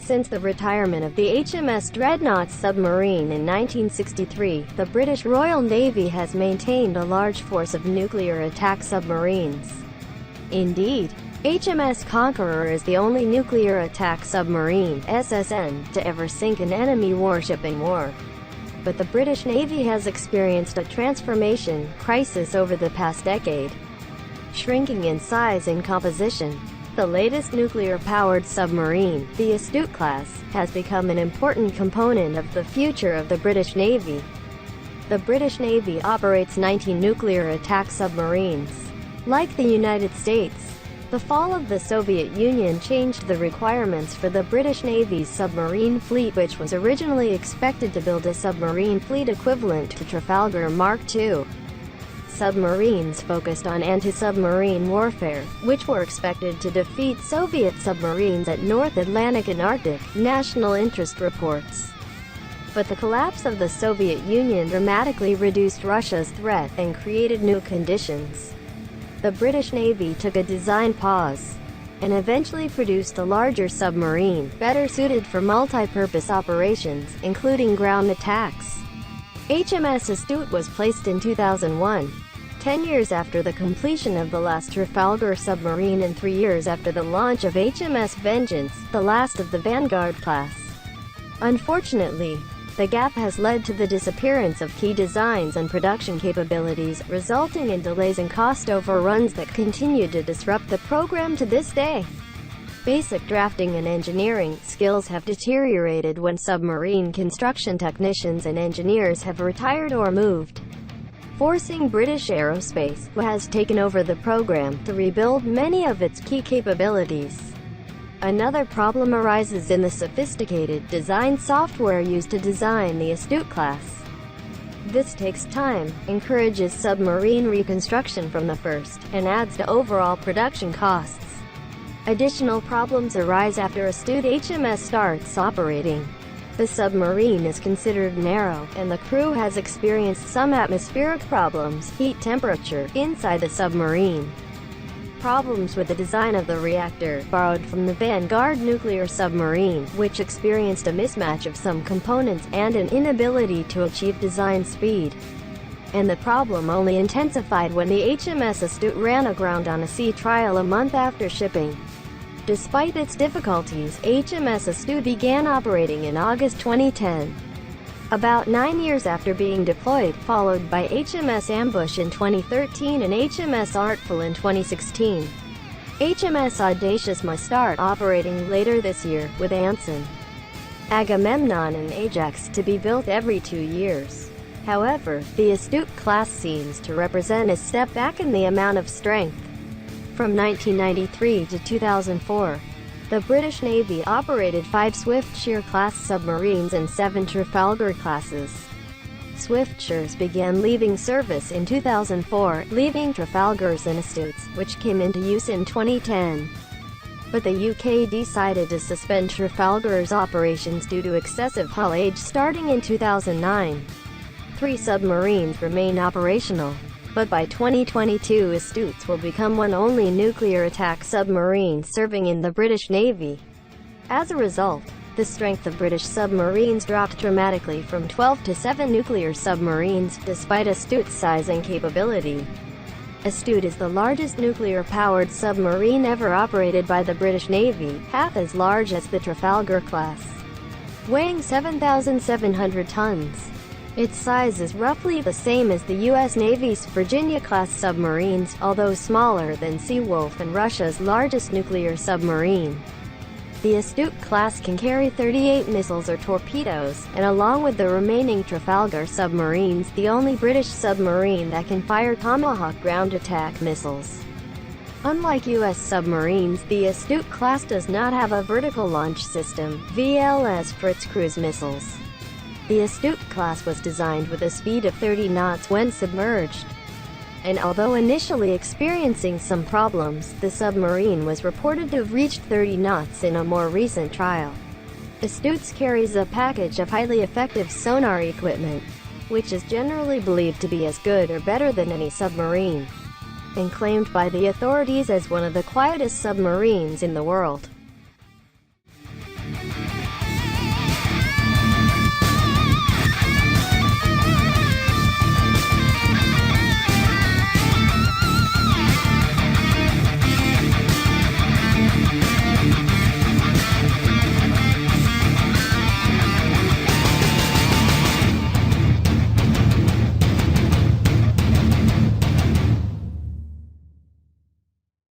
Since the retirement of the HMS Dreadnought submarine in 1963, the British Royal Navy has maintained a large force of nuclear attack submarines. Indeed, HMS Conqueror is the only nuclear attack submarine (SSN) to ever sink an enemy warship in war. But the British Navy has experienced a transformation crisis over the past decade, shrinking in size and composition. The latest nuclear-powered submarine, the Astute Class, has become an important component of the future of the British Navy. The British Navy operates 19 nuclear attack submarines. Like the United States, the fall of the Soviet Union changed the requirements for the British Navy's submarine fleet, which was originally expected to build a submarine fleet equivalent to Trafalgar Mark II. Submarines focused on anti-submarine warfare, which were expected to defeat Soviet submarines at North Atlantic and Arctic, NationalInterest reports. But the collapse of the Soviet Union dramatically reduced Russia's threat and created new conditions. The British Navy took a design pause, and eventually produced a larger submarine, better suited for multi-purpose operations, including ground attacks. HMS Astute was placed in 2001, 10 years after the completion of the last Trafalgar submarine and 3 years after the launch of HMS Vengeance, the last of the Vanguard class. Unfortunately, the gap has led to the disappearance of key designs and production capabilities, resulting in delays and cost overruns that continue to disrupt the program to this day. Basic drafting and engineering skills have deteriorated when submarine construction technicians and engineers have retired or moved, forcing British Aerospace, who has taken over the program, to rebuild many of its key capabilities. Another problem arises in the sophisticated design software used to design the Astute class. This takes time, encourages submarine reconstruction from the first, and adds to overall production costs. Additional problems arise after Astute HMS starts operating. The submarine is considered narrow, and the crew has experienced some atmospheric problems, heat temperature, inside the submarine. Problems with the design of the reactor, borrowed from the Vanguard nuclear submarine, which experienced a mismatch of some components and an inability to achieve design speed. And the problem only intensified when the HMS Astute ran aground on a sea trial a month after shipping. Despite its difficulties, HMS Astute began operating in August 2010. About 9 years after being deployed, followed by HMS Ambush in 2013 and HMS Artful in 2016. HMS Audacious must start operating later this year, with Anson, Agamemnon and Ajax to be built every 2 years. However, the Astute class seems to represent a step back in the amount of strength. From 1993 to 2004, the British Navy operated 5 Swiftsure-class submarines and 7 Trafalgar classes. Swiftsures began leaving service in 2004, leaving Trafalgars and Astutes, which came into use in 2010. But the UK decided to suspend Trafalgar's operations due to excessive hull age starting in 2009. 3 submarines remain operational, but by 2022 Astutes will become one only nuclear attack submarine serving in the British Navy. As a result, the strength of British submarines dropped dramatically from 12 to 7 nuclear submarines, despite Astute's size and capability. Astute is the largest nuclear-powered submarine ever operated by the British Navy, half as large as the Trafalgar class, weighing 7,700 tons. Its size is roughly the same as the U.S. Navy's Virginia-class submarines, although smaller than Seawolf and Russia's largest nuclear submarine. The Astute class can carry 38 missiles or torpedoes, and along with the remaining Trafalgar submarines, the only British submarine that can fire Tomahawk ground attack missiles. Unlike U.S. submarines, the Astute class does not have a vertical launch system, VLS, for its cruise missiles. The Astute class was designed with a speed of 30 knots when submerged. And although initially experiencing some problems, the submarine was reported to have reached 30 knots in a more recent trial. Astute carries a package of highly effective sonar equipment, which is generally believed to be as good or better than any submarine, and claimed by the authorities as one of the quietest submarines in the world.